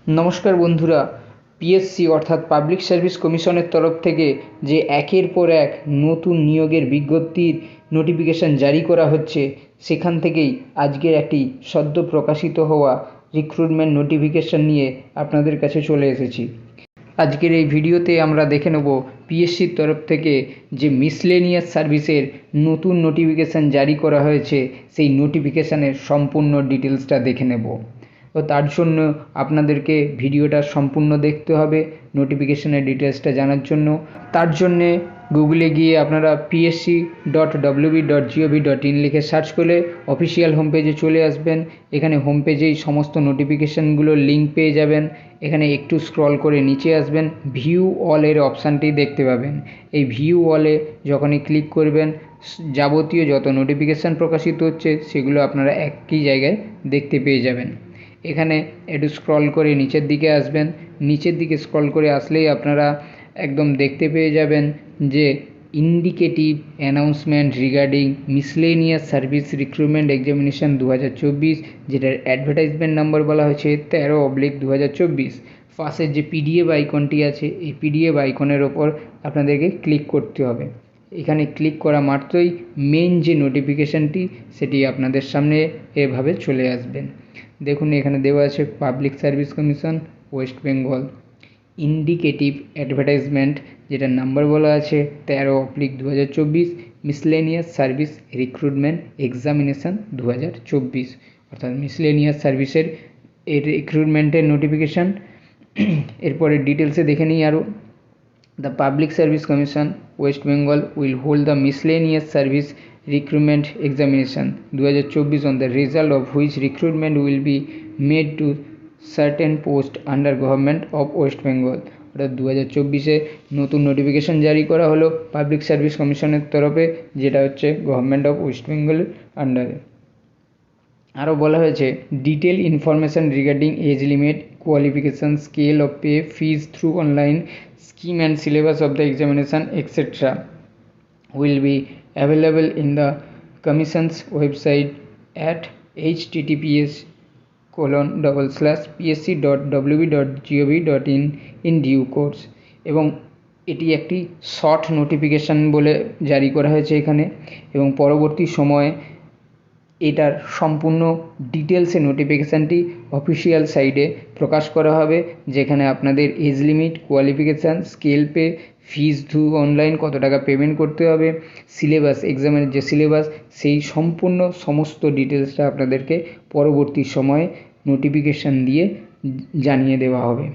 নমস্কার বন্ধুরা, পিএসসি অর্থাৎ পাবলিক সার্ভিস কমিশনের তরফ থেকে যে একের পর এক নতুন নিয়োগের বিজ্ঞপ্তির নোটিফিকেশান জারি করা হচ্ছে, সেখান থেকেই আজকের একটি সদ্য প্রকাশিত হওয়া রিক্রুটমেন্ট নোটিফিকেশান নিয়ে আপনাদের কাছে চলে এসেছি। আজকের এই ভিডিওতে আমরা দেখে নেব পিএসসির তরফ থেকে যে মিসলেনিয়াস সার্ভিসের নতুন নোটিফিকেশান জারি করা হয়েছে, সেই নোটিফিকেশানের সম্পূর্ণ ডিটেলসটা দেখে নেব। ও তার জন্য আপনাদেরকে ভিডিওটা সম্পূর্ণ দেখতে হবে নোটিফিকেশানের ডিটেলসটা জানার জন্য। তার জন্যে গুগলে গিয়ে আপনারা psc.wb.gov.in লিখে সার্চ করলে অফিসিয়াল হোম পেজে চলে আসবেন। এখানে হোম পেজেই সমস্ত নোটিফিকেশানগুলোর লিঙ্ক পেয়ে যাবেন। এখানে একটু স্ক্রল করে নিচে আসবেন, ভিউ অলের অপশানটি দেখতে পাবেন। এই ভিউ অলে যখনই ক্লিক করবেন, যাবতীয় যত নোটিফিকেশান প্রকাশিত হচ্ছে সেগুলো আপনারা একই জায়গায় দেখতে পেয়ে যাবেন। এখানে একটু স্ক্রল করে নিচের দিকে আসবেন। নিচের দিকে স্ক্রল করে আসলেই আপনারা একদম দেখতে পেয়ে যাবেন যে indicative announcement regarding miscellaneous service recruitment examination 2024, যেটার অ্যাডভার্টাইজমেন্ট নাম্বার বলা হয়েছে 13/2024। পাশের যে পিডিএফ আইকনটি আছে, এই পিডিএফ আইকনের ওপর আপনাদেরকে ক্লিক করতে হবে। এখানে ক্লিক করা মাত্রই মেন যে নোটিফিকেশানটি সেটি আপনাদের সামনে এভাবে চলে আসবেন। দেখুন এখানে দেওয়া আছে public service commission West Bengal indicative advertisement, যেটার নাম্বার বলা আছে 13/2024, মিসলেনিয়াস সার্ভিস রিক্রুটমেন্ট এক্সামিনেশান 2024, অর্থাৎ মিসলেনিয়াস সার্ভিসের এই রিক্রুটমেন্টের নোটিফিকেশান। এরপরে ডিটেলসে দেখে নিই আরও। The Public Service Commission West Bengal will hold the miscellaneous service recruitment examination 2024, on the result of which recruitment will be made to certain post under Government of West Bengal। অর্থাৎ 2024-এ নতুন notification জারি করা হলো public service কমিশনের তরফে, যেটা হচ্ছে government of West বেঙ্গলের আন্ডারে। আরও বলা হয়েছে detail information regarding age limit, qualification, scale of pay, fees through online scheme and syllabus of the examination, etc. will be available in the Commission's website at https://psc.wb.gov.in in due course। এবং এটি একটি short notification বলে জারি করা হয়েছে এখানে, এবং পরবর্তী সময়ে এটার সম্পূর্ণ ডিটেলসে নোটিফিকেশানটি অফিসিয়াল সাইটে প্রকাশ করা হবে, যেখানে আপনাদের age limit, qualification, scale pay, fees through online কত টাকা পেমেন্ট করতে হবে, সিলেবাস, এক্সামের যে সিলেবাস, সেই সম্পূর্ণ সমস্ত ডিটেলসটা আপনাদেরকে পরবর্তী সময়ে নোটিফিকেশান দিয়ে জানিয়ে দেওয়া হবে।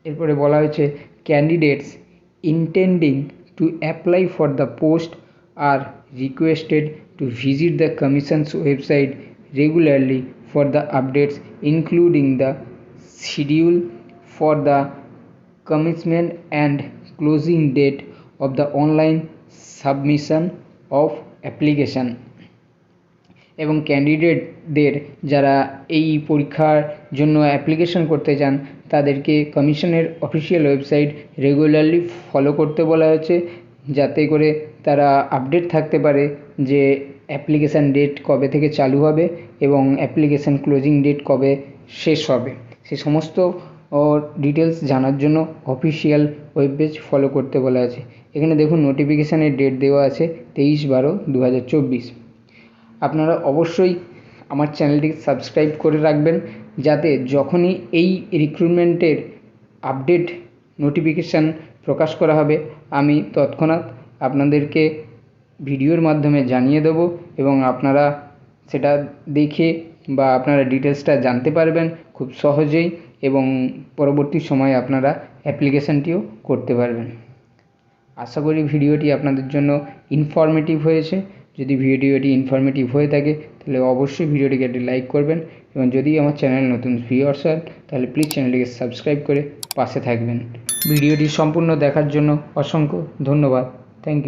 এরপরে বলা হয়েছে candidates intending to apply for the post are requested to visit the Commission's website regularly for the updates, including the schedule for the commencement and closing date of the online submission of application। এবং ক্যান্ডিডেটদের যারা এই পরীক্ষার জন্য application করতে চান, তাদেরকে কমিশনের official website regularly follow করতে বলা হয়েছে, যাতে করে তারা আপডেট থাকতে পারে যে অ্যাপ্লিকেশান ডেট কবে থেকে চালু হবে এবং অ্যাপ্লিকেশান ক্লোজিং ডেট কবে শেষ হবে। সে সমস্ত ডিটেলস জানার জন্য অফিসিয়াল ওয়েব পেজ ফলো করতে বলা আছে। এখানে দেখুন নোটিফিকেশানের ডেট দেওয়া আছে 23/12/2024। আপনারা অবশ্যই আমার চ্যানেলটিকে সাবস্ক্রাইব করে রাখবেন, যাতে যখনই এই রিক্রুটমেন্টের আপডেট নোটিফিকেশান প্রকাশ করা হবে, আমি তৎক্ষণাৎ আপনাদেরকে ভিডিওর মাধ্যমে জানিয়ে দেবো, এবং আপনারা সেটা দেখে বা আপনারা ডিটেলসটা জানতে পারবেন খুব সহজেই, এবং পরবর্তী সময়ে আপনারা অ্যাপ্লিকেশানটিও করতে পারবেন। আশা করি ভিডিওটি আপনাদের জন্য ইনফরমেটিভ হয়েছে। যদি ভিডিওটি ইনফরমেটিভ হয়ে থাকে তাহলে অবশ্যই ভিডিওটিকে একটি লাইক করবেন, এবং যদি আমার চ্যানেল নতুন ভিউয়ার্স হন তাহলে প্লিজ চ্যানেলটিকে সাবস্ক্রাইব করে পাশে থাকবেন। ভিডিওটি সম্পূর্ণ দেখার জন্য অসংখ্য ধন্যবাদ। Thank you.